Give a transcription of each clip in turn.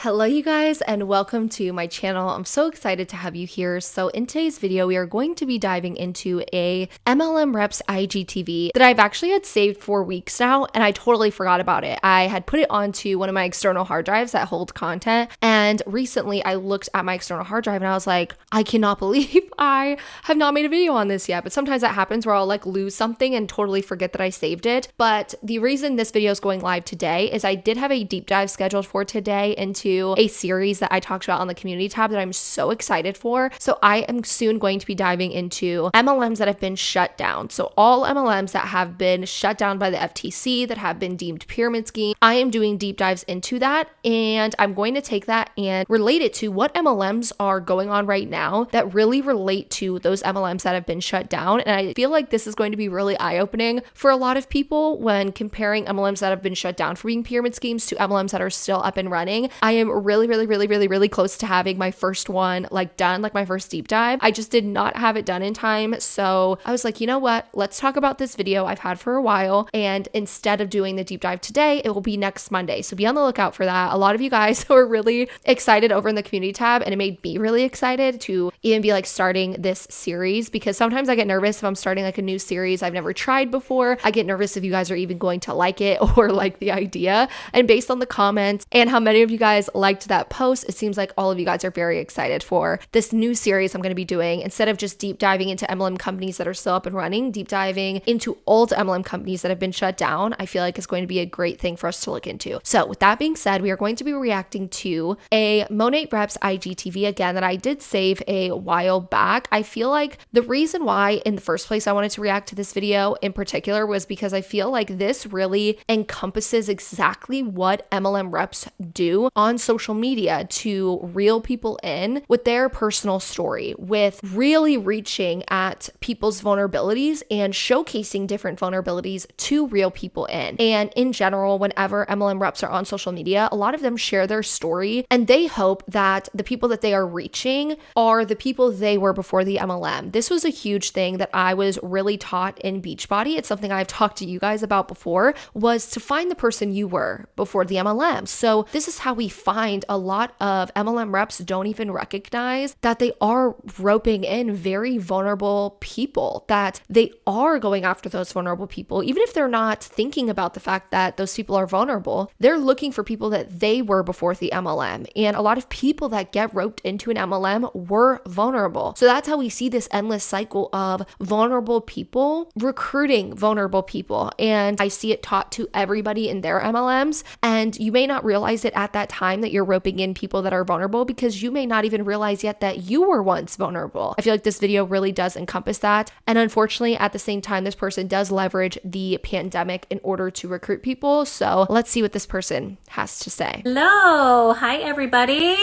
Hello you guys and welcome to my channel. I'm so excited to have you here. So in today's video, we are going to be diving into a MLM Reps IGTV that I've actually had saved for weeks now and I totally forgot about it. I had put it onto one of my external hard drives that hold content, and recently I looked at my external hard drive and I was like, I cannot believe I have not made a video on this yet. But sometimes that happens where I'll like lose something and totally forget that I saved it. But the reason this video is going live today is I did have a deep dive scheduled for today into a series that I talked about on the community tab that I'm so excited for. So I am soon going to be diving into MLMs that have been shut down. So all MLMs that have been shut down by the FTC, that have been deemed pyramid scheme. I am doing deep dives into that, and I'm going to take that and relate it to what MLMs are going on right now that really relate to those MLMs that have been shut down. And I feel like this is going to be really eye-opening for a lot of people when comparing MLMs that have been shut down for being pyramid schemes to MLMs that are still up and running. I am really close to having my first one done, my first deep dive. I just did not have it done in time. So I was like, you know what? Let's talk about this video I've had for a while. And instead of doing the deep dive today, it will be next Monday. So be on the lookout for that. A lot of you guys were really excited over in the community tab, and it made me really excited to even be starting this series, because sometimes I get nervous if I'm starting a new series I've never tried before. I get nervous if you guys are even going to like it or like the idea. And based on the comments and how many of you guys liked that post, it seems like all of you guys are very excited for this new series I'm going to be doing. Instead of just deep diving into MLM companies that are still up and running, deep diving into old MLM companies that have been shut down, I feel like it's going to be a great thing for us to look into. So with that being said, we are going to be reacting to a Monat Reps IGTV again that I did save a while back. I feel like the reason why in the first place I wanted to react to this video in particular was because I feel like this really encompasses exactly what MLM reps do on social media to reel people in with their personal story, with really reaching at people's vulnerabilities and showcasing different vulnerabilities to reel people in. And in general, whenever MLM reps are on social media, a lot of them share their story and they hope that the people that they are reaching are the people they were before the MLM. This was a huge thing that I was really taught in Beachbody. It's something I've talked to you guys about before, was to find the person you were before the MLM. So this is how we find a lot of MLM reps don't even recognize that they are roping in very vulnerable people, that they are going after those vulnerable people. Even if they're not thinking about the fact that those people are vulnerable, they're looking for people that they were before the MLM. And a lot of people that get roped into an MLM were vulnerable. So that's how we see this endless cycle of vulnerable people recruiting vulnerable people. And I see it taught to everybody in their MLMs. And you may not realize it at that time that you're roping in people that are vulnerable, because you may not even realize yet that you were once vulnerable. I feel like this video really does encompass that. And unfortunately, at the same time, this person does leverage the pandemic in order to recruit people. So let's see what this person has to say. Hello. Hi, everybody.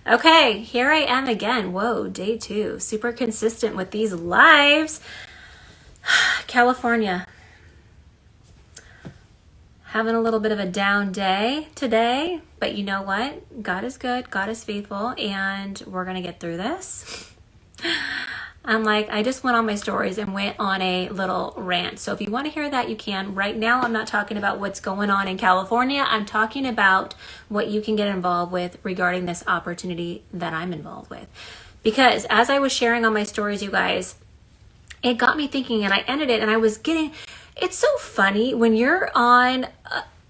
Okay, here I am again. Whoa, day 2. Super consistent with these lives. California. Having a little bit of a down day today, but you know what? God is good, God is faithful, and we're gonna get through this. I just went on my stories and went on a little rant. So if you want to hear that, you can. Right now, I'm not talking about what's going on in California. I'm talking about what you can get involved with regarding this opportunity that I'm involved with. Because as I was sharing on my stories, you guys, it got me thinking, and I ended it, and I was getting... It's so funny when you're on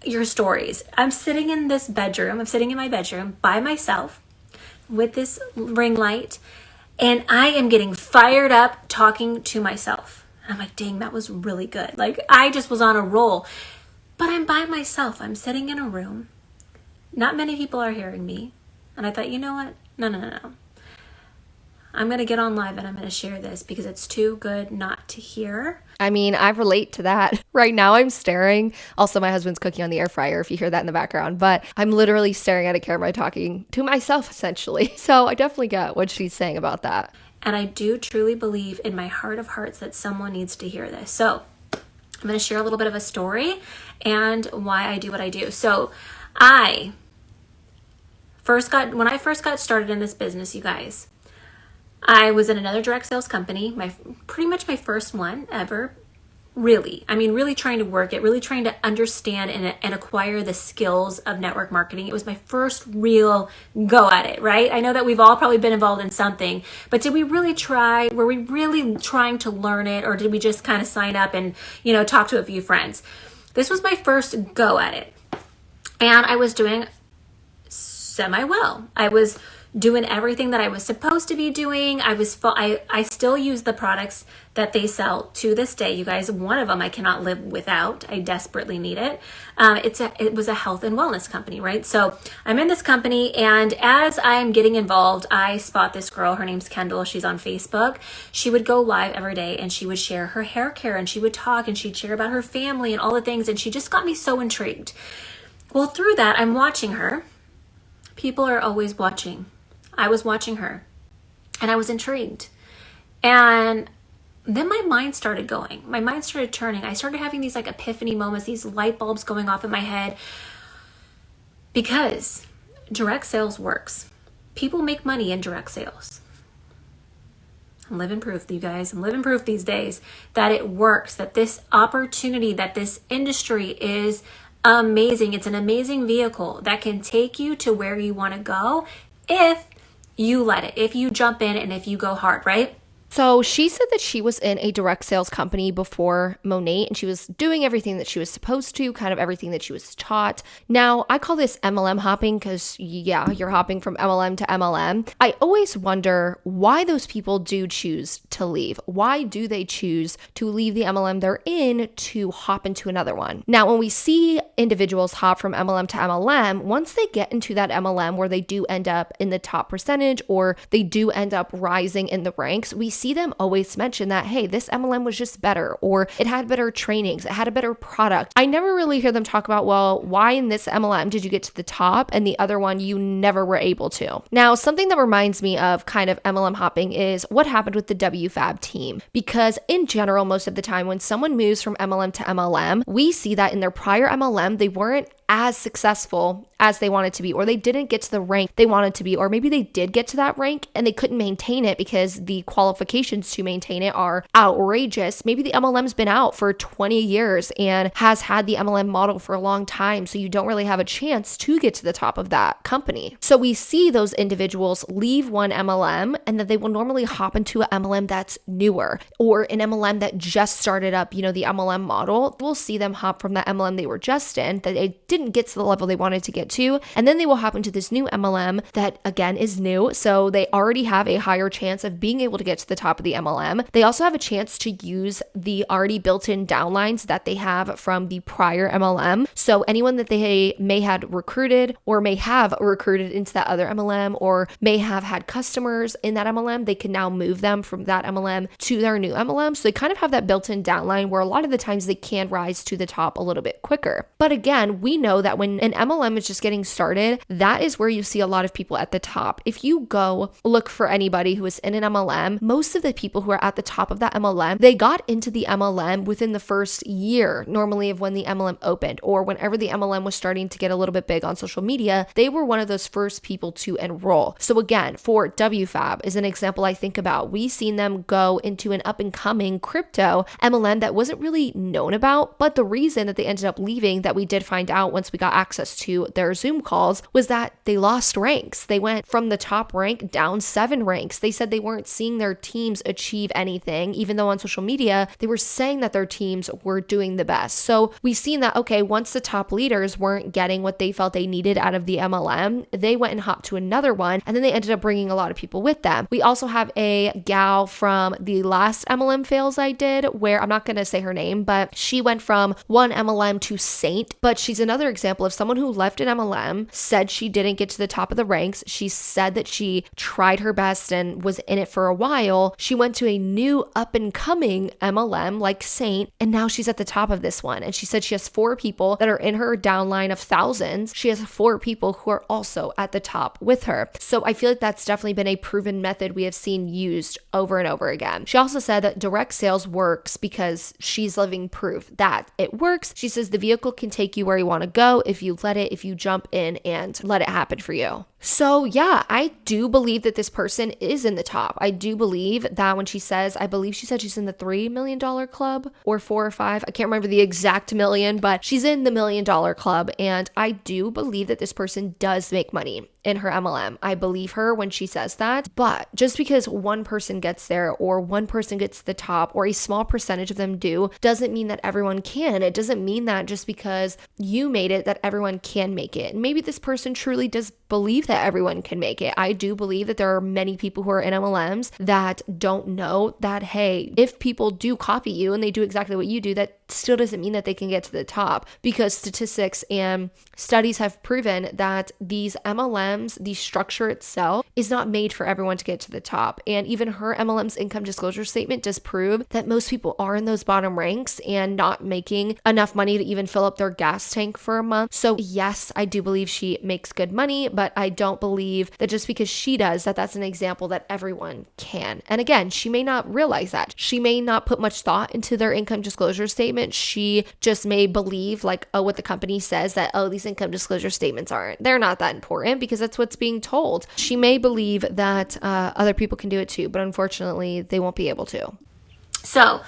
your stories. I'm sitting in this bedroom. I'm sitting in my bedroom by myself with this ring light, and I am getting fired up talking to myself. I'm like, dang, that was really good. I just was on a roll. But I'm by myself. I'm sitting in a room. Not many people are hearing me. And I thought, you know what? No. I'm going to get on live and I'm going to share this because it's too good not to hear. I mean, I relate to that. Right now I'm staring. Also, my husband's cooking on the air fryer if you hear that in the background, but I'm literally staring at a camera talking to myself essentially. So I definitely get what she's saying about that. And I do truly believe in my heart of hearts that someone needs to hear this. So I'm going to share a little bit of a story and why I do what I do. So when I first got started in this business, you guys, I was in another direct sales company, pretty much my first one ever, really. I mean, really trying to work it, really trying to understand and acquire the skills of network marketing. It was my first real go at it, right? I know that we've all probably been involved in something, but did we really try? Were we really trying to learn it, or did we just kind of sign up and, talk to a few friends? This was my first go at it. And I was doing semi-well. I was doing everything that I was supposed to be doing. I still use the products that they sell to this day. You guys, one of them I cannot live without. I desperately need it. It was a health and wellness company, right? So I'm in this company, and as I'm getting involved, I spot this girl. Her name's Kendall. She's on Facebook. She would go live every day, and she would share her hair care, and she would talk, and she'd share about her family and all the things, and she just got me so intrigued. Well, through that, I'm watching her. People are always watching. I was watching her, and I was intrigued. And then my mind started going. My mind started turning. I started having these epiphany moments, these light bulbs going off in my head, because direct sales works. People make money in direct sales. I'm living proof, you guys. I'm living proof these days that it works, that this opportunity, that this industry is amazing. It's an amazing vehicle that can take you to where you want to go if you let it, if you jump in and if you go hard, right? So she said that she was in a direct sales company before Monat, and she was doing everything that she was supposed to, kind of everything that she was taught. Now, I call this MLM hopping because, yeah, you're hopping from MLM to MLM. I always wonder why those people do choose to leave. Why do they choose to leave the MLM they're in to hop into another one? Now, when we see individuals hop from MLM to MLM, once they get into that MLM where they do end up in the top percentage or they do end up rising in the ranks, we see them always mention that, hey, this MLM was just better, or it had better trainings, it had a better product. I never really hear them talk about, well, why in this MLM did you get to the top and the other one you never were able to? Now, something that reminds me of kind of MLM hopping is what happened with the WFAB team, because in general, most of the time when someone moves from MLM to MLM, we see that in their prior MLM, they weren't as successful as they wanted to be, or they didn't get to the rank they wanted to be, or maybe they did get to that rank and they couldn't maintain it because the qualifications to maintain it are outrageous. Maybe the MLM's been out for 20 years and has had the MLM model for a long time, so you don't really have a chance to get to the top of that company. So we see those individuals leave one MLM and then they will normally hop into an MLM that's newer, or an MLM that just started up, the MLM model. We'll see them hop from that MLM they were just in, that they didn't get to the level they wanted to get to, and then they will hop into this new MLM that again is new, so they already have a higher chance of being able to get to the top of the MLM. They also have a chance to use the already built-in downlines that they have from the prior MLM. So anyone that they may had recruited or may have recruited into that other MLM, or may have had customers in that MLM, they can now move them from that MLM to their new MLM. So they kind of have that built-in downline where a lot of the times they can rise to the top a little bit quicker. But again, we know that when an MLM is just getting started, that is where you see a lot of people at the top. If you go look for anybody who is in an MLM, most of the people who are at the top of that MLM, they got into the MLM within the first year, normally of when the MLM opened, or whenever the MLM was starting to get a little bit big on social media, they were one of those first people to enroll. So again, for WFAB is an example I think about. We've seen them go into an up and coming crypto MLM that wasn't really known about, but the reason that they ended up leaving, that we did find out once we got access to their Zoom calls, was that they lost ranks. They went from the top rank down 7 ranks. They said they weren't seeing their teams achieve anything, even though on social media, they were saying that their teams were doing the best. So we've seen that, okay, once the top leaders weren't getting what they felt they needed out of the MLM, they went and hopped to another one, and then they ended up bringing a lot of people with them. We also have a gal from the last MLM fails I did, where I'm not going to say her name, but she went from one MLM to Saint, but she's another example of someone who left an MLM, said she didn't get to the top of the ranks. She said that she tried her best and was in it for a while. She went to a new up and coming MLM like Saint, and now she's at the top of this one. And she said she has 4 people that are in her downline of thousands. She has 4 people who are also at the top with her. So I feel like that's definitely been a proven method we have seen used over and over again. She also said that direct sales works because she's living proof that it works. She says the vehicle can take you where you want to to go, if you let it, if you jump in and let it happen for you. So yeah, I do believe that this person is in the top. I do believe that when she says, I believe she said she's in the $3 million club or 4 or 5. I can't remember the exact million, but she's in the $1 million club. And I do believe that this person does make money in her MLM. I believe her when she says that. But just because one person gets there or one person gets to the top or a small percentage of them do, doesn't mean that everyone can. It doesn't mean that just because you made it that everyone can make it. And maybe this person truly does believe that everyone can make it. I do believe that there are many people who are in MLMs that don't know that, hey, if people do copy you and they do exactly what you do, that still doesn't mean that they can get to the top, because statistics and studies have proven that these MLMs, the structure itself, is not made for everyone to get to the top. And even her MLM's income disclosure statement does prove that most people are in those bottom ranks and not making enough money to even fill up their gas tank for a month. So yes, I do believe she makes good money, but I don't believe that just because she does that, that's an example that everyone can. And again, she may not realize that. She may not put much thought into their income disclosure statement. She just may believe like, oh, what the company says that, oh, these income disclosure statements they're not that important because that's what's being told. She may believe that other people can do it too, but unfortunately they won't be able to. So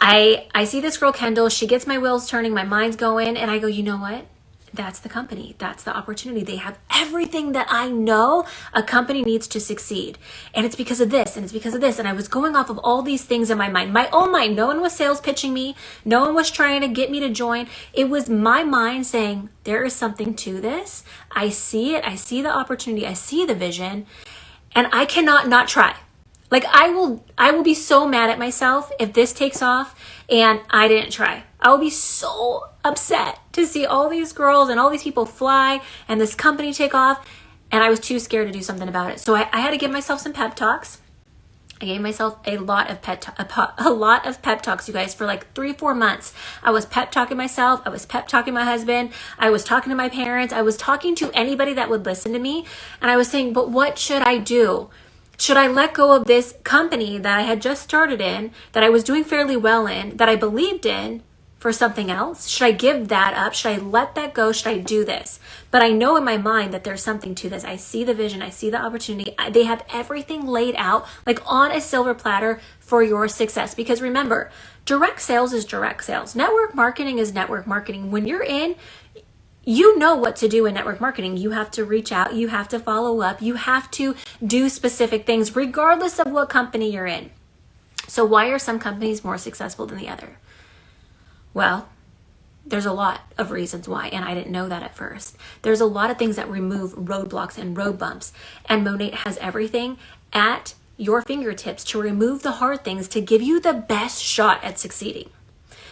I see this girl, Kendall, she gets my wheels turning, my mind's going, and I go, you know what? That's the company. That's the opportunity. They have everything that I know a company needs to succeed. And it's because of this, and it's because of this. And I was going off of all these things in my mind, my own mind. No one was sales pitching me. No one was trying to get me to join. It was my mind saying, there is something to this. I see it. I see the opportunity. I see the vision, and I cannot not try. Like I will be so mad at myself if this takes off and I didn't try. I will be so upset to see all these girls and all these people fly and this company take off, and I was too scared to do something about it. So I had to give myself some pep talks. I gave myself a lot of pep talks, you guys, for like 3-4 months. I was pep talking myself. I was pep talking my husband. I was talking to my parents. I was talking to anybody that would listen to me. And I was saying, but what should I do? Should I let go of this company that I had just started in, that I was doing fairly well in, that I believed in, for something else? Should I give that up? Should I let that go? Should I do this? But I know in my mind that there's something to this. I see the vision. I see the opportunity. They have everything laid out like on a silver platter for your success. Because remember, direct sales is direct sales. Network marketing is network marketing. When you're in, you know what to do in network marketing. You have to reach out. You have to follow up. You have to do specific things regardless of what company you're in. So why are some companies more successful than the other? Well, there's a lot of reasons why, and I didn't know that at first. There's a lot of things that remove roadblocks and road bumps, and Monat has everything at your fingertips to remove the hard things to give you the best shot at succeeding.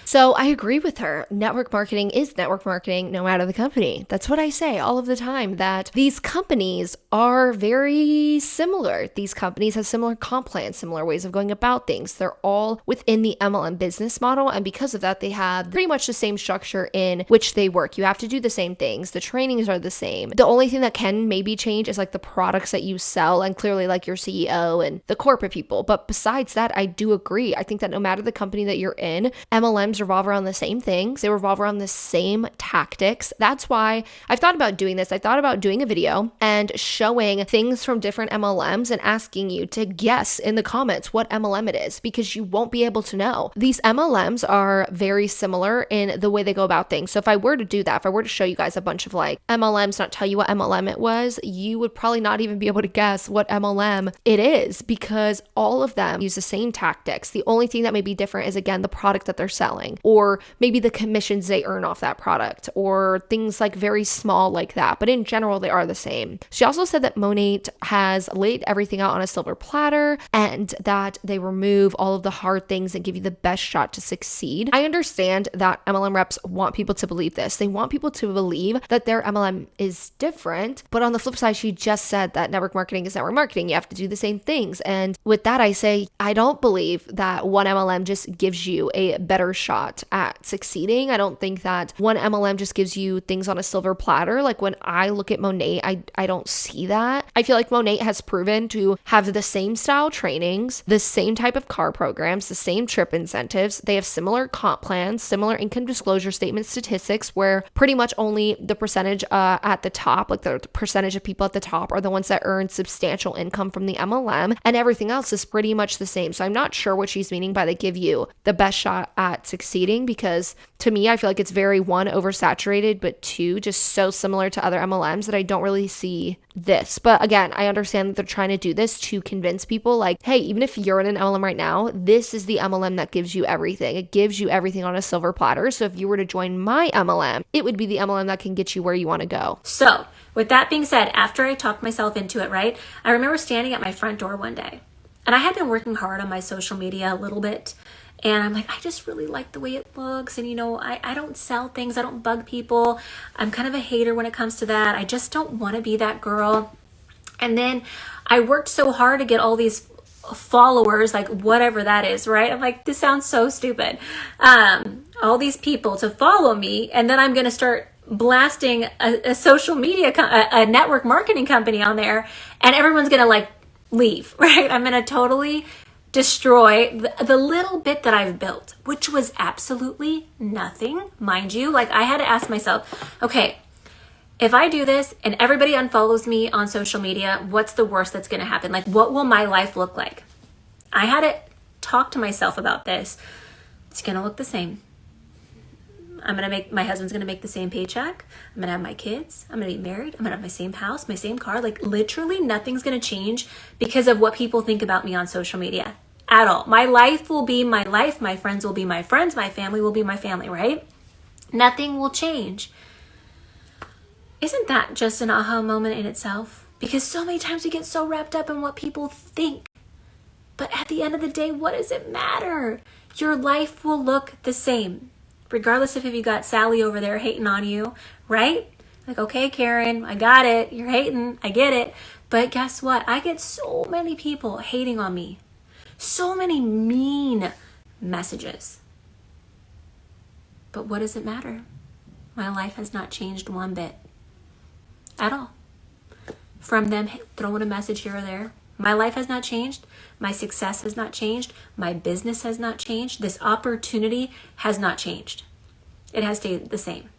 So I agree with her. Network marketing is network marketing no matter the company. That's what I say all of the time, that these companies are very similar. These companies have similar comp plans, similar ways of going about things. They're all within the MLM business model. And because of that, they have pretty much the same structure in which they work. You have to do the same things. The trainings are the same. The only thing that can maybe change is like the products that you sell and clearly like your CEO and the corporate people. But besides that, I do agree. I think that no matter the company that you're in, MLMs revolve around the same things. They revolve around the same tactics. That's why I've thought about doing this. I thought about doing a video and showing things from different MLMs and asking you to guess in the comments what MLM it is, because you won't be able to know. These MLMs are very similar in the way they go about things. So if I were to do that, if I were to show you guys a bunch of like MLMs, not tell you what MLM it was, you would probably not even be able to guess what MLM it is, because all of them use the same tactics. The only thing that may be different is, again, the product that they're selling, or maybe the commissions they earn off that product, or things like very small like that. But in general, they are the same. She also said that Monat has laid everything out on a silver platter and that they remove all of the hard things and give you the best shot to succeed. I understand that MLM reps want people to believe this. They want people to believe that their MLM is different. But on the flip side, she just said that network marketing is network marketing. You have to do the same things. And with that, I say, I don't believe that one MLM just gives you a better shot shot at succeeding. I don't think that one MLM just gives you things on a silver platter. Like when I look at Monat, I don't see that. I feel like Monat has proven to have the same style trainings, the same type of car programs, the same trip incentives. They have similar comp plans, similar income disclosure statement statistics, where pretty much only the percentage at the top, like the percentage of people at the top, are the ones that earn substantial income from the MLM, and everything else is pretty much the same. So I'm not sure what she's meaning by they give you the best shot at succeeding, because to me, I feel like it's very, one, oversaturated, but two, just so similar to other MLMs that I don't really see this. But again, I understand that they're trying to do this to convince people like, hey, even if you're in an MLM right now, this is the MLM that gives you everything. It gives you everything on a silver platter. So if you were to join my MLM, it would be the MLM that can get you where you want to go. So with that being said, after I talked myself into it, right, I remember standing at my front door one day, and I had been working hard on my social media a little bit. And I'm like, I just really like the way it looks. And, you know, I don't sell things. I don't bug people. I'm kind of a hater when it comes to that. I just don't want to be that girl. And then I worked so hard to get all these followers, like whatever that is, right? I'm like, this sounds so stupid. All these people to follow me. And then I'm going to start blasting a social media, a network marketing company on there. And everyone's going to like leave, right? I'm going to totally destroy the little bit that I've built, which was absolutely nothing, mind you. Like I had to ask myself, okay, if I do this and everybody unfollows me on social media, what's the worst that's going to happen? Like, what will my life look like? I had to talk to myself about this. It's going to look the same. My husband's going to make the same paycheck. I'm going to have my kids. I'm going to be married. I'm going to have my same house, my same car. Like literally nothing's going to change because of what people think about me on social media at all. My life will be my life. My friends will be my friends. My family will be my family, right? Nothing will change. Isn't that just an aha moment in itself? Because so many times we get so wrapped up in what people think. But at the end of the day, what does it matter? Your life will look the same. Regardless of if you got Sally over there hating on you, right? Like, okay, Karen, I got it. You're hating. I get it. But guess what? I get so many people hating on me. So many mean messages. But what does it matter? My life has not changed one bit. At all. From them throwing a message here or there. My life has not changed. My success has not changed. My business has not changed. This opportunity has not changed. It has stayed the same.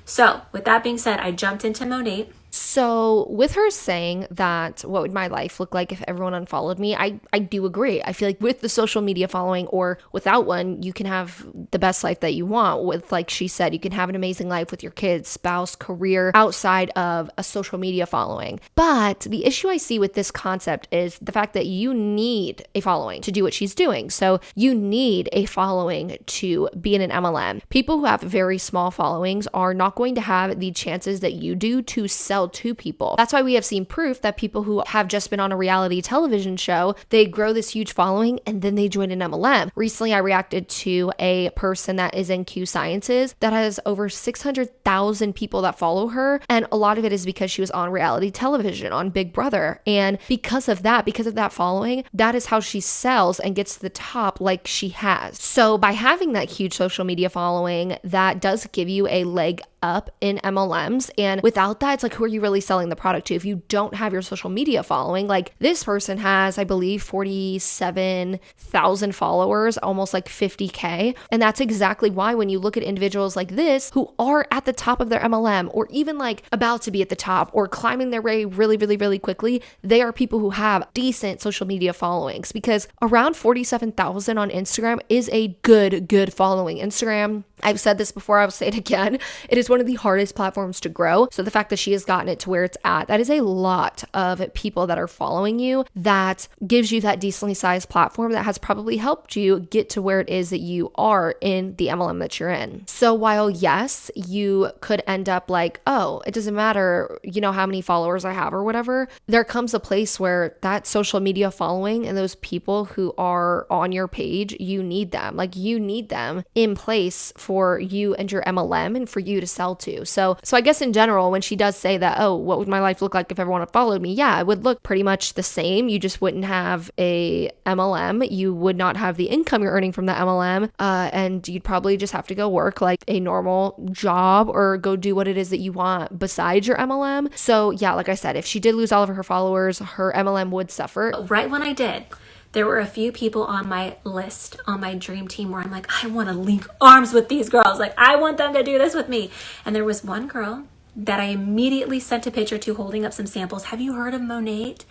So with that being said, I jumped into Monat. So with her saying that, what would my life look like if everyone unfollowed me? I do agree. I feel like with the social media following or without one, you can have the best life that you want. With, like she said, you can have an amazing life with your kids, spouse, career, outside of a social media following. But the issue I see with this concept is the fact that you need a following to do what she's doing. So you need a following to be in an MLM. People who have very small followings are not going to have the chances that you do to sell to people. That's why we have seen proof that people who have just been on a reality television show, they grow this huge following and then they join an MLM. Recently, I reacted to a person that is in Q Sciences that has over 600,000 people that follow her. And a lot of it is because she was on reality television on Big Brother. And because of that following, that is how she sells and gets to the top like she has. So by having that huge social media following, that does give you a leg up in MLMs. And without that, it's like, who are you really selling the product to? If you don't have your social media following, like this person has, I believe, 47,000 followers, almost like 50K. And that's exactly why when you look at individuals like this who are at the top of their MLM or even like about to be at the top or climbing their way really, really, really quickly, they are people who have decent social media followings, because around 47,000 on Instagram is a good following. Instagram, I've said this before, I'll say it again. It is one of the hardest platforms to grow. So the fact that she has gotten it to where it's at, that is a lot of people that are following you. That gives you that decently sized platform that has probably helped you get to where it is that you are in the MLM that you're in. So while yes, you could end up like, oh, it doesn't matter, you know, how many followers I have or whatever, there comes a place where that social media following and those people who are on your page, you need them. Like you need them in place for you and your MLM and for you to sell to. So I guess in general, when she does say that, oh, what would my life look like if everyone had followed me? Yeah, it would look pretty much the same. You just wouldn't have a MLM. You would not have the income you're earning from the MLM. And you'd probably just have to go work like a normal job or go do what it is that you want besides your MLM. So yeah, like I said, if she did lose all of her followers, her MLM would suffer. Right when I did, there were a few people on my list, on my dream team, where I'm like, I want to link arms with these girls. Like, I want them to do this with me. And there was one girl that I immediately sent a picture to holding up some samples. Have you heard of Monat?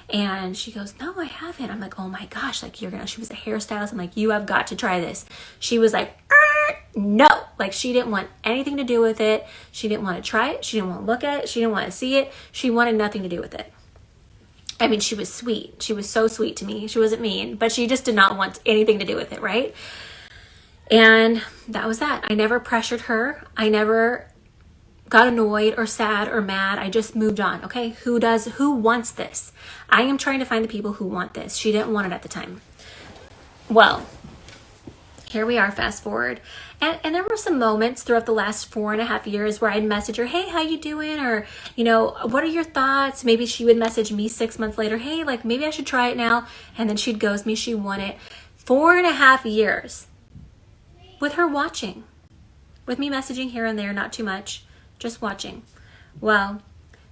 And she goes, no, I haven't. I'm like, oh my gosh, like she was a hairstylist. I'm like, you have got to try this. She was like, no, like she didn't want anything to do with it. She didn't want to try it. She didn't want to look at it. She didn't want to see it. She wanted nothing to do with it. I mean, she was sweet. She was so sweet to me. She wasn't mean, but she just did not want anything to do with it, right? And that was that. I never pressured her. I never got annoyed or sad or mad. I just moved on. Okay, who wants this? I am trying to find the people who want this. She didn't want it at the time. Well, here we are, fast forward. And there were some moments throughout the last 4.5 years where I'd message her, hey, how you doing? Or, what are your thoughts? Maybe she would message me 6 months later, hey, like maybe I should try it now. And then she'd ghost me. She won it. 4.5 years with her watching, with me messaging here and there, not too much, just watching. Well,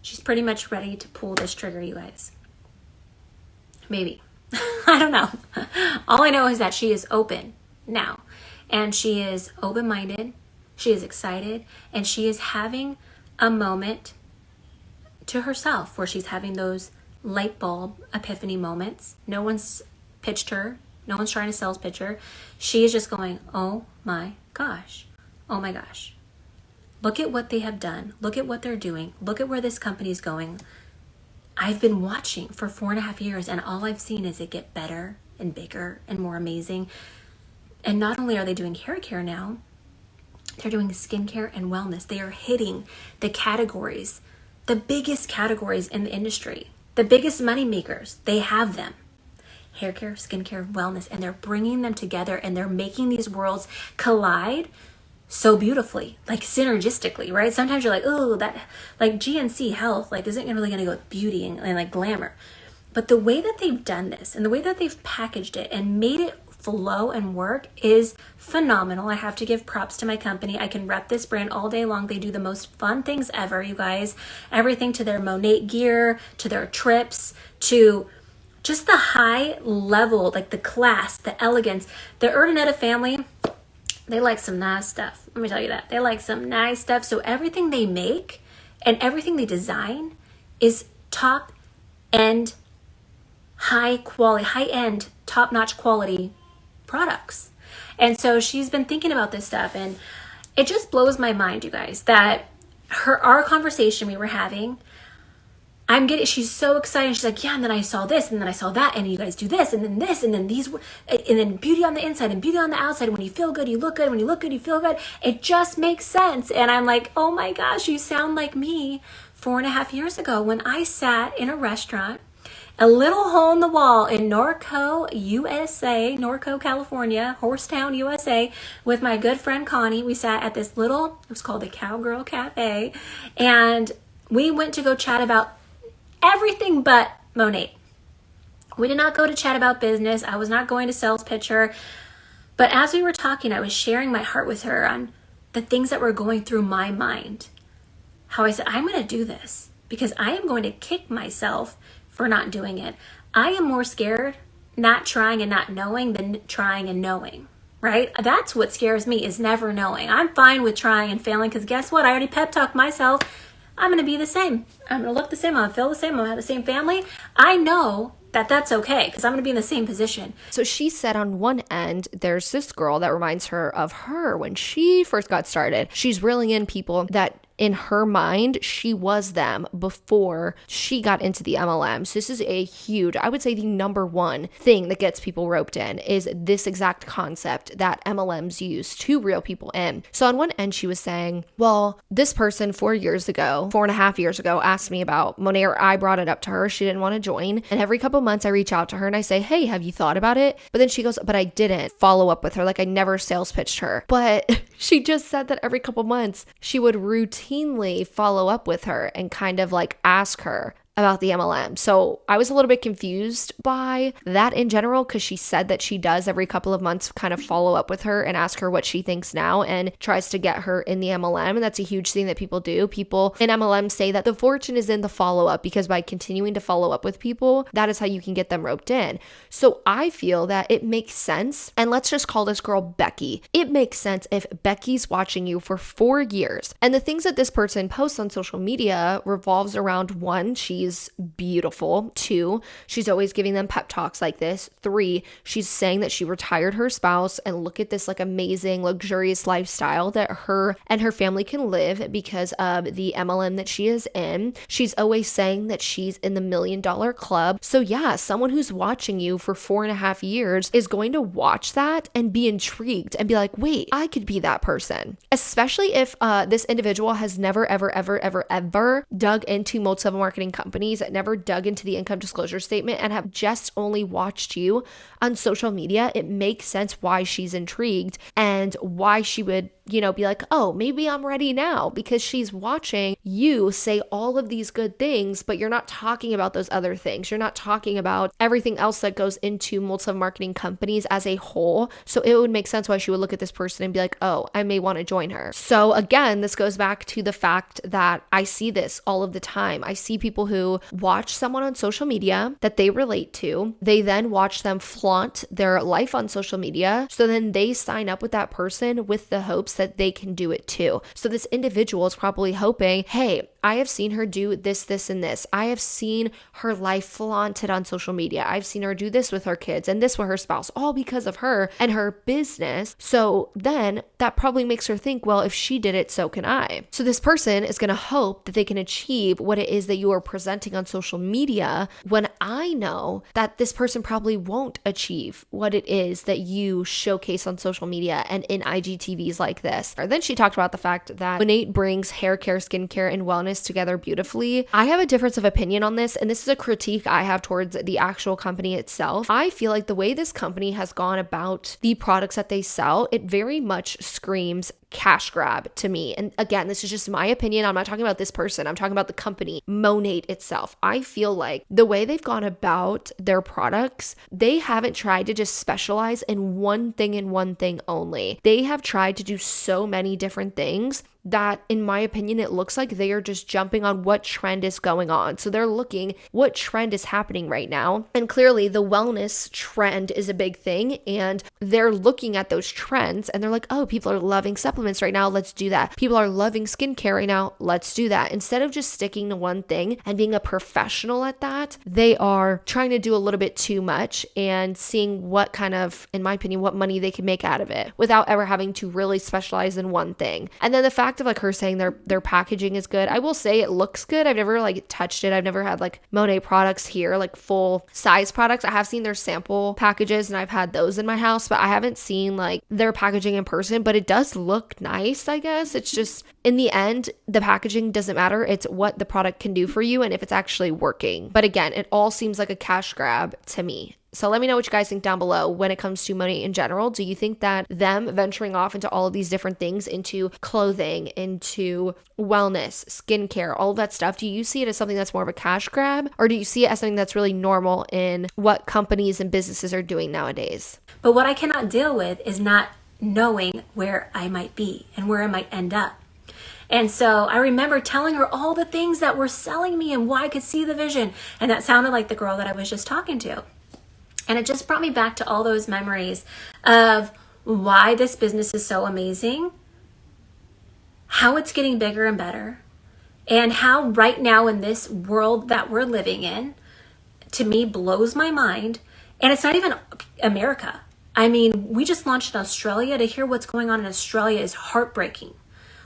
she's pretty much ready to pull this trigger, you guys. Maybe. I don't know. All I know is that she is open now. And she is open-minded, she is excited, and she is having a moment to herself where she's having those light bulb epiphany moments. No one's pitched her. No one's trying to sales pitch her. She is just going, oh my gosh. Oh my gosh. Look at what they have done. Look at what they're doing. Look at where this company is going. I've been watching for 4.5 years, and all I've seen is it get better and bigger and more amazing. And not only are they doing hair care now, they're doing skincare and wellness. They are hitting the categories, the biggest categories in the industry, the biggest money makers. They have them. Hair care, skincare, wellness, and they're bringing them together and they're making these worlds collide so beautifully, like synergistically, right? Sometimes you're like, oh, that like GNC health, like isn't really going to go with beauty and like glamour. But the way that they've done this and the way that they've packaged it and made it flow and work is phenomenal. I have to give props to my company. I can rep this brand all day long. They do the most fun things ever, you guys. Everything to their Monat gear, to their trips, to just the high level, like the class, the elegance. The Urdaneta family, they like some nice stuff. Let me tell you that. They like some nice stuff. So everything they make and everything they design is top end, high quality, high end, top notch quality products. And so she's been thinking about this stuff, and it just blows my mind, you guys, that our conversation we were having, she's so excited. She's like, yeah, and then I saw this, and then I saw that, and you guys do this, and then this, and then these, and then beauty on the inside and beauty on the outside. When you feel good, you look good. When you look good, you feel good. It just makes sense. And I'm like, oh my gosh, you sound like me 4.5 years ago when I sat in a restaurant, a little hole in the wall in Norco, USA, Norco, California, Horsetown, USA, with my good friend Connie. We sat at this little, it was called the Cowgirl Cafe, and we went to go chat about everything but Monat. We did not go to chat about business. I was not going to sales pitch her. But as we were talking, I was sharing my heart with her on the things that were going through my mind. How I said, I'm going to do this because I am going to kick myself for not doing it. I am more scared not trying and not knowing than trying and knowing, right? That's what scares me, is never knowing. I'm fine with trying and failing because guess what? I already pep talked myself. I'm going to be the same. I'm going to look the same. I'm going to feel the same. I'm going to have the same family. I know that that's okay because I'm going to be in the same position. So she said on one end, there's this girl that reminds her of her when she first got started. She's reeling in people that in her mind, she was them before she got into the MLM. So this is a huge, I would say the number one thing that gets people roped in is this exact concept that MLMs use to reel people in. So on one end, she was saying, well, this person 4.5 years ago asked me about Monat, or I brought it up to her. She didn't want to join. And every couple months I reach out to her and I say, hey, have you thought about it? But then she goes, but I didn't follow up with her. Like I never sales pitched her. But she just said that every couple months she would routinely follow up with her and kind of like ask her about the MLM. So I was a little bit confused by that in general, because she said that she does every couple of months kind of follow up with her and ask her what she thinks now and tries to get her in the MLM. And that's a huge thing that people do. People in MLM say that the fortune is in the follow up, because by continuing to follow up with people, that is how you can get them roped in. So I feel that it makes sense. And let's just call this girl Becky. It makes sense if Becky's watching you for 4 years. And the things that this person posts on social media revolves around: 1, she's beautiful; 2, she's always giving them pep talks like this; 3, she's saying that she retired her spouse and look at this like amazing luxurious lifestyle that her and her family can live because of the MLM that she is in. She's always saying that she's in the $1 million club. So yeah, someone who's watching you for 4.5 years is going to watch that and be intrigued and be like, wait, I could be that person. Especially if this individual has never, ever dug into multi-level marketing companies, that never dug into the income disclosure statement and have just only watched you on social media. It makes sense why she's intrigued and why she would, be like, oh, maybe I'm ready now, because she's watching you say all of these good things, but you're not talking about those other things. You're not talking about everything else that goes into multi-level marketing companies as a whole. So it would make sense why she would look at this person and be like, oh, I may want to join her. So again, this goes back to the fact that I see this all of the time. I see people who watch someone on social media that they relate to. They then watch them flaunt their life on social media. So then they sign up with that person with the hopes that they can do it too. So this individual is probably hoping, hey, I have seen her do this, and this. I have seen her life flaunted on social media. I've seen her do this with her kids and this with her spouse, all because of her and her business. So then that probably makes her think, well, if she did it, so can I. So this person is going to hope that they can achieve what it is that you are presenting on social media, when I know that this person probably won't achieve what it is that you showcase on social media and in IGTVs like this. Or then she talked about the fact that Monat brings hair care, skincare, and wellness together beautifully. I have a difference of opinion on this, and this is a critique I have towards the actual company itself. I feel like the way this company has gone about the products that they sell, it very much screams cash grab to me. And again, this is just my opinion. I'm not talking about this person. I'm talking about the company, Monat itself. I feel like the way they've gone about their products, they haven't tried to just specialize in one thing and one thing only. They have tried to do so many different things that, in my opinion, it looks like they are just jumping on what trend is going on. So they're looking what trend is happening right now. And clearly the wellness trend is a big thing. And they're looking at those trends and they're like, oh, people are loving supplements right now. Let's do that. People are loving skincare right now. Let's do that. Instead of just sticking to one thing and being a professional at that, they are trying to do a little bit too much and seeing what kind of, in my opinion, what money they can make out of it without ever having to really specialize in one thing. And then the fact of like her saying their packaging is good. I will say it looks good. I've never like touched it. I've never had like Monat products here, like full size products. I have seen their sample packages and I've had those in my house, but I haven't seen like their packaging in person, but it does look nice, I guess. It's just, in the end, the packaging doesn't matter. It's what the product can do for you and if it's actually working. But again, it all seems like a cash grab to me. So let me know what you guys think down below when it comes to Monat in general. Do you think that them venturing off into all of these different things, into clothing, into wellness, skincare, all of that stuff, do you see it as something that's more of a cash grab? Or do you see it as something that's really normal in what companies and businesses are doing nowadays? But what I cannot deal with is not knowing where I might be and where I might end up. And so I remember telling her all the things that were selling me and why I could see the vision. And that sounded like the girl that I was just talking to. And it just brought me back to all those memories of why this business is so amazing, how it's getting bigger and better, and how right now in this world that we're living in, to me, blows my mind. And it's not even America. I mean, we just launched in Australia. To hear what's going on in Australia is heartbreaking.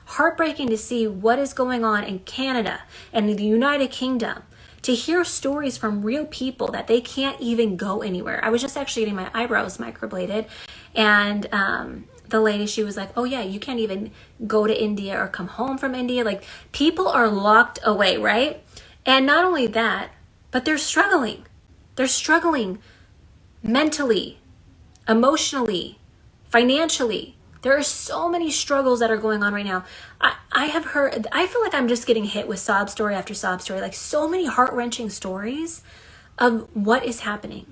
heartbreaking to see what is going on in Canada and the United Kingdom, to hear stories from real people that they can't even go anywhere. I was just actually getting my eyebrows microbladed, and the lady, she was like, oh yeah, you can't even go to India or come home from India. Like, people are locked away, right? And not only that, but they're struggling. They're struggling mentally, emotionally, financially. There are so many struggles that are going on right now. I have heard, I feel like I'm just getting hit with sob story after sob story, like so many heart-wrenching stories of what is happening.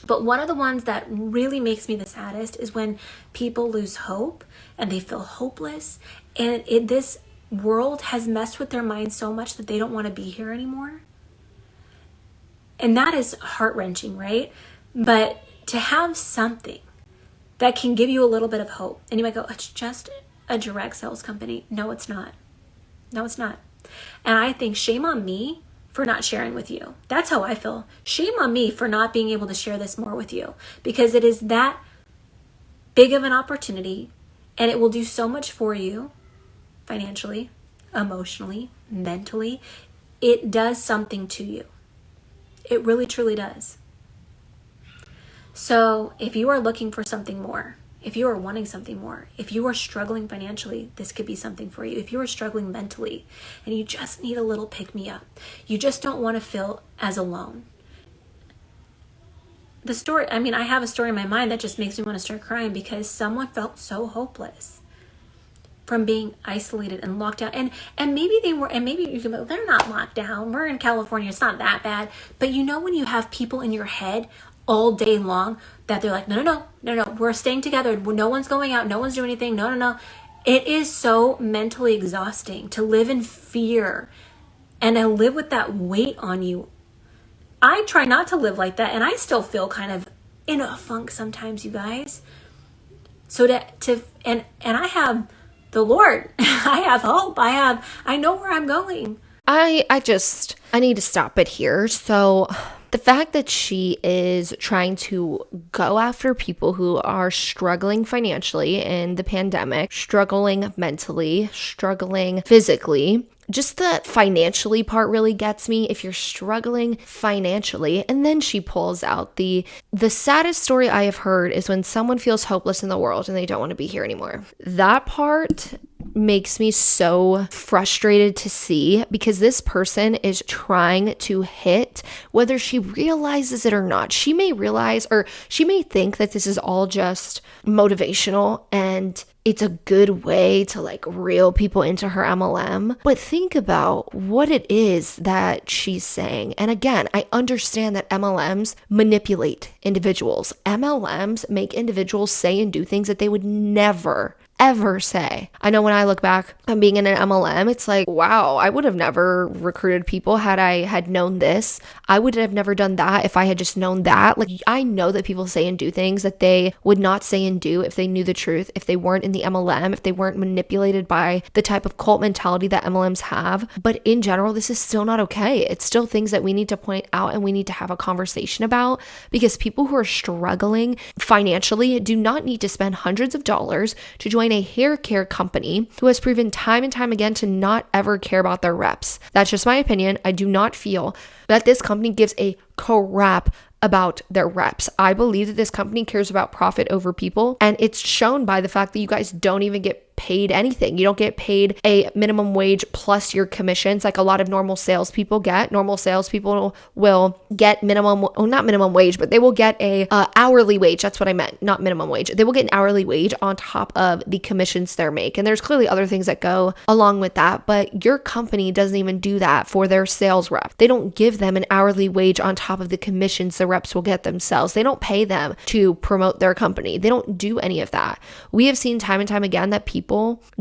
But one of the ones that really makes me the saddest is when people lose hope and they feel hopeless, and this world has messed with their minds so much that they don't want to be here anymore. And that is heart-wrenching, right? But to have something that can give you a little bit of hope, and you might go, it's just a direct sales company. No, it's not. No, it's not. And I think shame on me for not sharing with you. That's how I feel. Shame on me for not being able to share this more with you, because it is that big of an opportunity, and it will do so much for you financially, emotionally, mentally. It does something to you. It really, truly does. So if you are looking for something more, if you are wanting something more, if you are struggling financially, this could be something for you. If you are struggling mentally and you just need a little pick-me-up, you just don't want to feel as alone. The story, I mean, I have a story in my mind that just makes me want to start crying, because someone felt so hopeless from being isolated and locked down. And maybe they were, and maybe you can, they're not locked down. We're in California, it's not that bad. But you know, when you have people in your head all day long that they're like, no, we're staying together. No one's going out. No one's doing anything. No. It is so mentally exhausting to live in fear and to live with that weight on you. I try not to live like that, and I still feel kind of in a funk sometimes, you guys. So and I have the Lord. I have hope. I know where I'm going. I need to stop it here. So the fact that she is trying to go after people who are struggling financially in the pandemic, struggling mentally, struggling physically, just the financially part really gets me. If you're struggling financially, and then she pulls out the saddest story I have heard is when someone feels hopeless in the world and they don't want to be here anymore. That part makes me so frustrated to see, because this person is trying to hit, whether she realizes it or not. She may realize, or she may think that this is all just motivational and it's a good way to like reel people into her MLM. But think about what it is that she's saying. And again, I understand that MLMs manipulate individuals. MLMs make individuals say and do things that they would never ever say. I know when I look back on being in an MLM, it's like, wow, I would have never recruited people had I had known this. I would have never done that if I had just known that. Like, I know that people say and do things that they would not say and do if they knew the truth, if they weren't in the MLM, if they weren't manipulated by the type of cult mentality that MLMs have. But in general, this is still not okay. It's still things that we need to point out and we need to have a conversation about, because people who are struggling financially do not need to spend hundreds of dollars to join a hair care company who has proven time and time again to not ever care about their reps. That's just my opinion. I do not feel that this company gives a crap about their reps. I believe that this company cares about profit over people, and it's shown by the fact that you guys don't even get paid anything. You don't get paid a minimum wage plus your commissions like a lot of normal salespeople get. Normal salespeople will get not minimum wage, but they will get a hourly wage. That's what I meant, not minimum wage. They will get an hourly wage on top of the commissions they're making. And there's clearly other things that go along with that, but your company doesn't even do that for their sales rep. They don't give them an hourly wage on top of the commissions the reps will get themselves. They don't pay them to promote their company. They don't do any of that. We have seen time and time again that people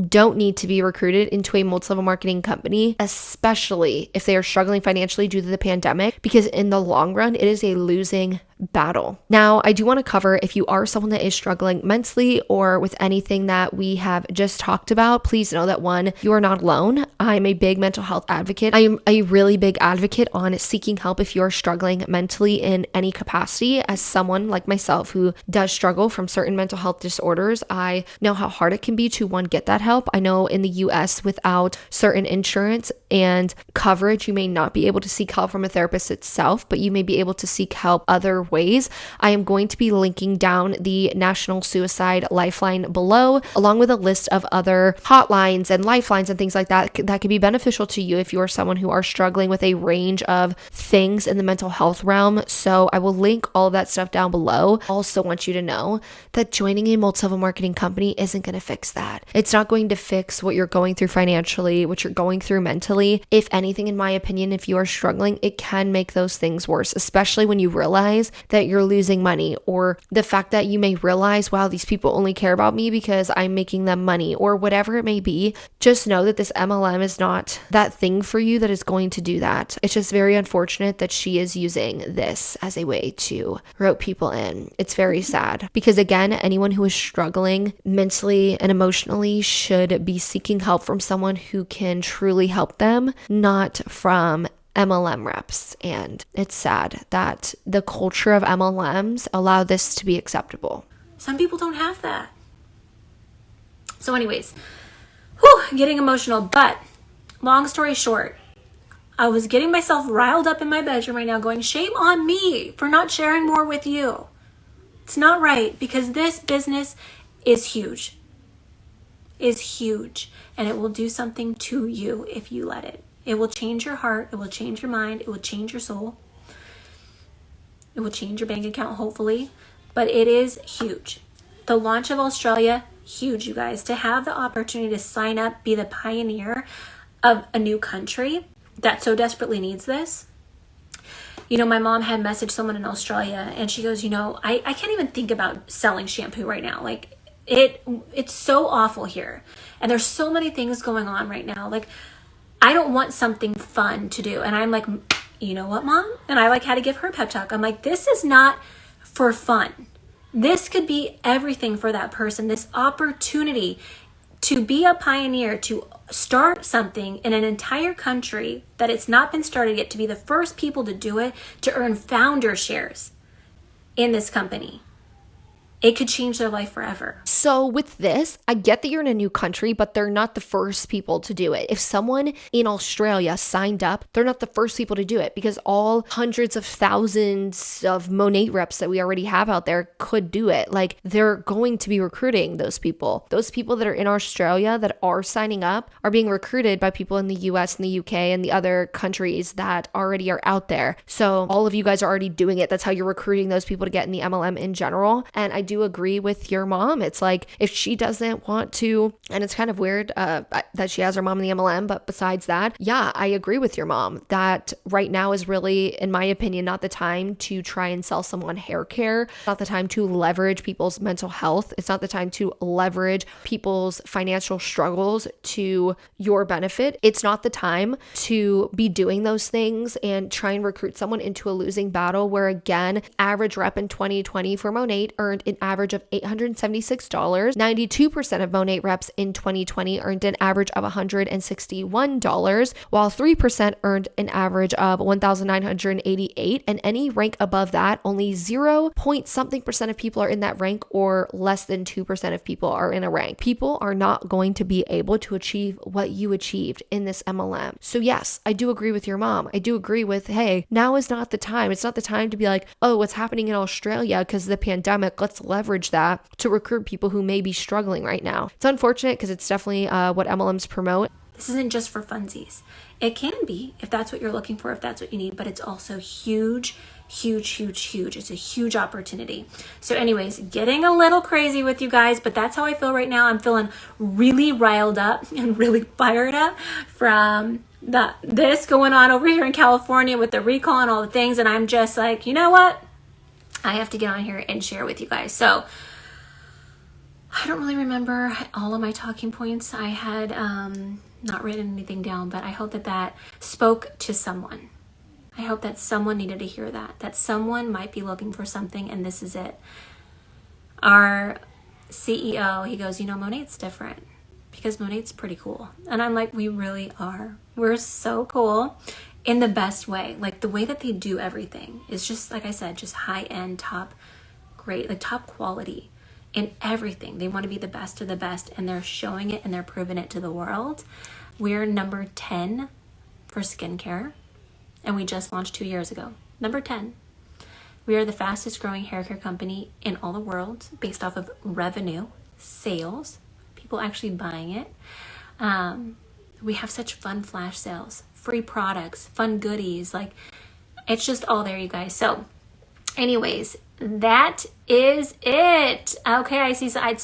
don't need to be recruited into a multi-level marketing company, especially if they are struggling financially due to the pandemic, because in the long run, it is a losing battle. Now, I do want to cover, if you are someone that is struggling mentally or with anything that we have just talked about, please know that one, you are not alone. I'm a big mental health advocate. I'm a really big advocate on seeking help if you're struggling mentally in any capacity. As someone like myself who does struggle from certain mental health disorders, I know how hard it can be to, one, get that help. I know in the US, without certain insurance and coverage, you may not be able to seek help from a therapist itself, but you may be able to seek help other ways. I am going to be linking down the National Suicide Lifeline below, along with a list of other hotlines and lifelines and things like that that could be beneficial to you if you are someone who are struggling with a range of things in the mental health realm. So I will link all of that stuff down below. Also want you to know that joining a multi-level marketing company isn't going to fix that. It's not going to fix what you're going through financially, what you're going through mentally. If anything, in my opinion, if you are struggling, it can make those things worse, especially when you realize that you're losing money, or the fact that you may realize, wow, these people only care about me because I'm making them money, or whatever it may be. Just know that this MLM is not that thing for you that is going to do that. It's just very unfortunate that she is using this as a way to rope people in. It's very sad because, again, anyone who is struggling mentally and emotionally should be seeking help from someone who can truly help them, not from MLM reps. And it's sad that the culture of MLMs allow this to be acceptable. Some people don't have that. So anyways, I'm getting emotional, but long story short, I was getting myself riled up in my bedroom right now going, shame on me for not sharing more with you. It's not right, because this business is huge, and it will do something to you if you let it. It will change your heart. It will change your mind. It will change your soul. It will change your bank account, hopefully, but it is huge. The launch of Australia, huge, you guys. To have the opportunity to sign up, be the pioneer of a new country that so desperately needs this. You know, my mom had messaged someone in Australia, and she goes, you know, I can't even think about selling shampoo right now. Like, it's so awful here. And there's so many things going on right now. Like, I don't want something fun to do. And I'm like, you know what, Mom? And I had to give her a pep talk. I'm like, this is not for fun. This could be everything for that person. This opportunity to be a pioneer, to start something in an entire country that it's not been started yet, to be the first people to do it, to earn founder shares in this company. It could change their life forever. So with this, I get that you're in a new country, but they're not the first people to do it. If someone in Australia signed up, they're not the first people to do it, because all hundreds of thousands of Monat reps that we already have out there could do it. Like, they're going to be recruiting those people. Those people that are in Australia that are signing up are being recruited by people in the US and the UK and the other countries that already are out there. So all of you guys are already doing it. That's how you're recruiting those people to get in the MLM in general. And I do agree with your mom. It's like, if she doesn't want to, and it's kind of weird that she has her mom in the MLM, but besides that, yeah, I agree with your mom that right now is really, in my opinion, not the time to try and sell someone hair care, not the time to leverage people's mental health. It's not the time to leverage people's financial struggles to your benefit. It's not the time to be doing those things and try and recruit someone into a losing battle where, again, average rep in 2020 for Monat earned an average of $876. 92% of Monat reps in 2020 earned an average of $161, while 3% earned an average of $1,988. And any rank above that, only 0 point something percent of people are in that rank, or less than 2% of people are in a rank. People are not going to be able to achieve what you achieved in this MLM. So yes, I do agree with your mom. I do agree with, hey, now is not the time. It's not the time to be like, oh, what's happening in Australia because of the pandemic, let's leverage that to recruit people who may be struggling right now. It's unfortunate because it's definitely what MLMs promote. This isn't just for funsies. It can be if that's what you're looking for, if that's what you need, but it's also huge. It's a huge opportunity. So anyways, getting a little crazy with you guys, but that's how I feel right now. I'm feeling really riled up and really fired up from this going on over here in California with the recall and all the things. And I'm just like, you know what? I have to get on here and share with you guys. So I don't really remember all of my talking points. I had not written anything down, but I hope that spoke to someone. I hope that someone needed to hear that someone might be looking for something and this is it. Our CEO, he goes, Monat's different because Monat's pretty cool. And I'm like, we really are. We're so cool in the best way. Like the way that they do everything is just, like I said, just high end, top quality in everything. They want to be the best of the best and they're showing it and they're proving it to the world. We're number 10 for skincare. And we just launched 2 years ago. Number 10. We are the fastest growing hair care company in all the world based off of revenue, sales, people actually buying it. We have such fun flash sales, free products, fun goodies. Like, it's just all there, you guys. So anyways, that is it. Okay, I see. So it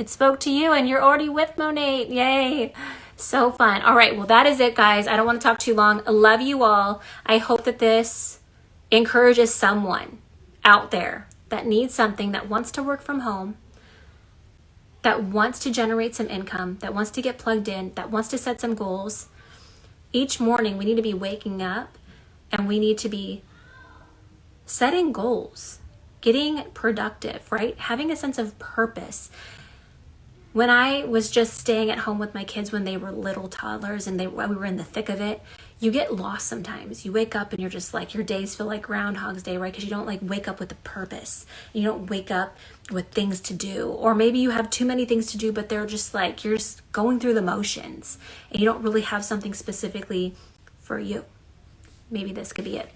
spoke to you and you're already with Monat. Yay. So fun. All right. Well, that is it, guys. I don't want to talk too long. I love you all. I hope that this encourages someone out there that needs something, that wants to work from home, that wants to generate some income, that wants to get plugged in, that wants to set some goals. Each morning, we need to be waking up and we need to be setting goals, getting productive, right? Having a sense of purpose. When I was just staying at home with my kids when they were little toddlers and we were in the thick of it, you get lost sometimes. You wake up and you're just like, your days feel like Groundhog's Day, right? Because you don't like wake up with a purpose. You don't wake up with things to do. Or maybe you have too many things to do, but they're just like, you're just going through the motions and you don't really have something specifically for you. Maybe this could be it.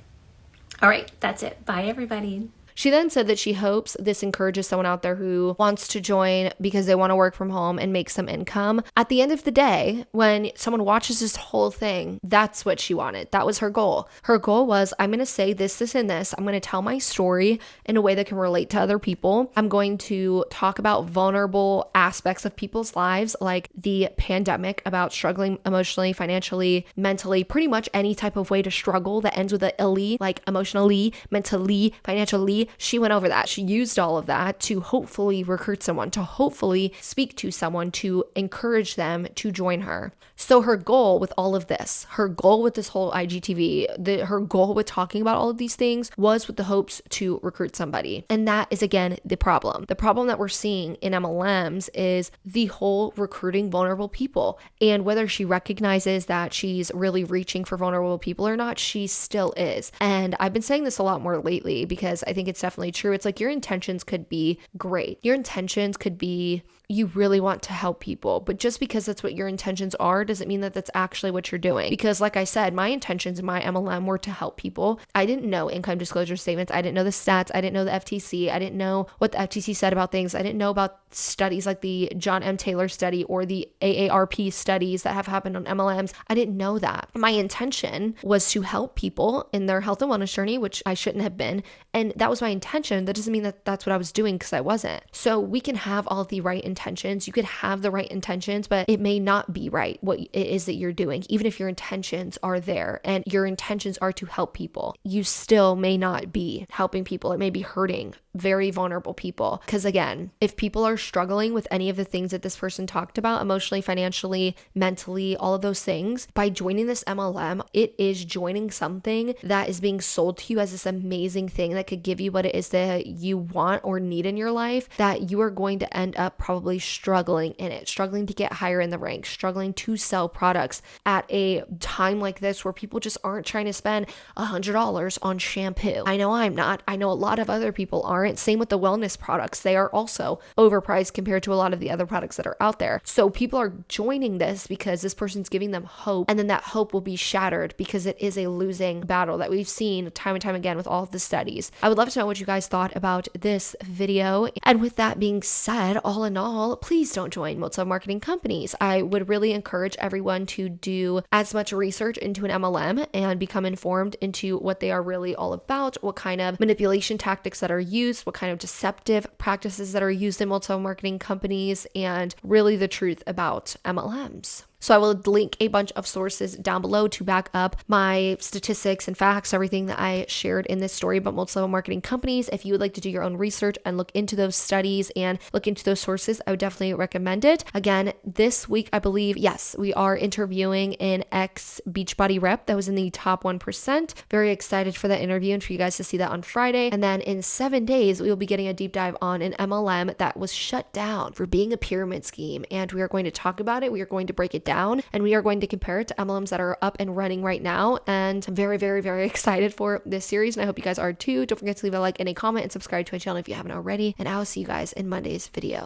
All right, that's it. Bye, everybody. She then said that she hopes this encourages someone out there who wants to join because they want to work from home and make some income. At the end of the day, when someone watches this whole thing, that's what she wanted. That was her goal. Her goal was, I'm going to say this, this, and this. I'm going to tell my story in a way that can relate to other people. I'm going to talk about vulnerable aspects of people's lives, like the pandemic, about struggling emotionally, financially, mentally, pretty much any type of way to struggle that ends with a illy, like emotionally, mentally, financially. She went over that. She used all of that to hopefully recruit someone, to hopefully speak to someone, to encourage them to join her. So her goal with all of this, her goal with this whole IGTV, her goal with talking about all of these things was with the hopes to recruit somebody. And that is, again, the problem. The problem that we're seeing in MLMs is the whole recruiting vulnerable people. And whether she recognizes that she's really reaching for vulnerable people or not, she still is. And I've been saying this a lot more lately because I think it's definitely true. It's like your intentions could be great. Your intentions could be you really want to help people, but just because that's what your intentions are doesn't mean that that's actually what you're doing. Because like I said, my intentions in my MLM were to help people. I didn't know income disclosure statements. I didn't know the stats. I didn't know the FTC. I didn't know what the FTC said about things. I didn't know about studies like the John M. Taylor study or the AARP studies that have happened on MLMs. I didn't know that. My intention was to help people in their health and wellness journey, which I shouldn't have been. And that was my intention. That doesn't mean that that's what I was doing, because I wasn't. So we can have all the right intentions. You could have the right intentions, but it may not be right what it is that you're doing. Even if your intentions are there and your intentions are to help people, you still may not be helping people. It may be hurting very vulnerable people. Because again, if people are struggling with any of the things that this person talked about, emotionally, financially, mentally, all of those things, by joining this MLM, it is joining something that is being sold to you as this amazing thing that could give you what it is that you want or need in your life, that you are going to end up probably struggling in it, struggling to get higher in the ranks, struggling to sell products at a time like this where people just aren't trying to spend $100 on shampoo. I know I'm not. I know a lot of other people aren't. Same with the wellness products. They are also overpriced compared to a lot of the other products that are out there. So people are joining this because this person's giving them hope, and then that hope will be shattered because it is a losing battle that we've seen time and time again with all of the studies. I would love to know what you guys thought about this video. And with that being said, all in all, please don't join multiple marketing companies. I would really encourage everyone to do as much research into an MLM and become informed into what they are really all about, what kind of manipulation tactics that are used, what kind of deceptive practices that are used in multiple marketing companies, and really the truth about MLMs. So I will link a bunch of sources down below to back up my statistics and facts, everything that I shared in this story about multi-level marketing companies. If you would like to do your own research and look into those studies and look into those sources, I would definitely recommend it. Again, this week, I believe, yes, we are interviewing an ex Beachbody rep that was in the top 1%. Very excited for that interview and for you guys to see that on Friday. And then in 7 days, we will be getting a deep dive on an MLM that was shut down for being a pyramid scheme. And we are going to talk about it. We are going to break it down and we are going to compare it to MLMs that are up and running right now. And I'm very, very, very excited for this series. And I hope you guys are too. Don't forget to leave a like and a comment and subscribe to my channel if you haven't already. And I will see you guys in Monday's video.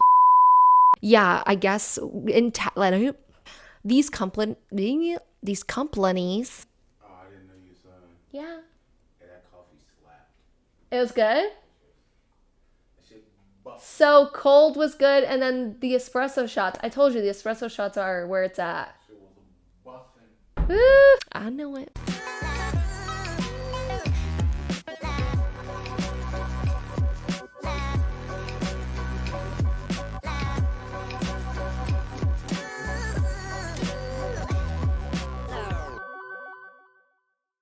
Yeah, I guess these companies. Oh, I didn't know you saw it. Yeah. Yeah, that coffee slapped. It was good. That shit bust. So cold was good, and then the espresso shots. I told you the espresso shots are where it's at. Shit was busting. Woo! I know it.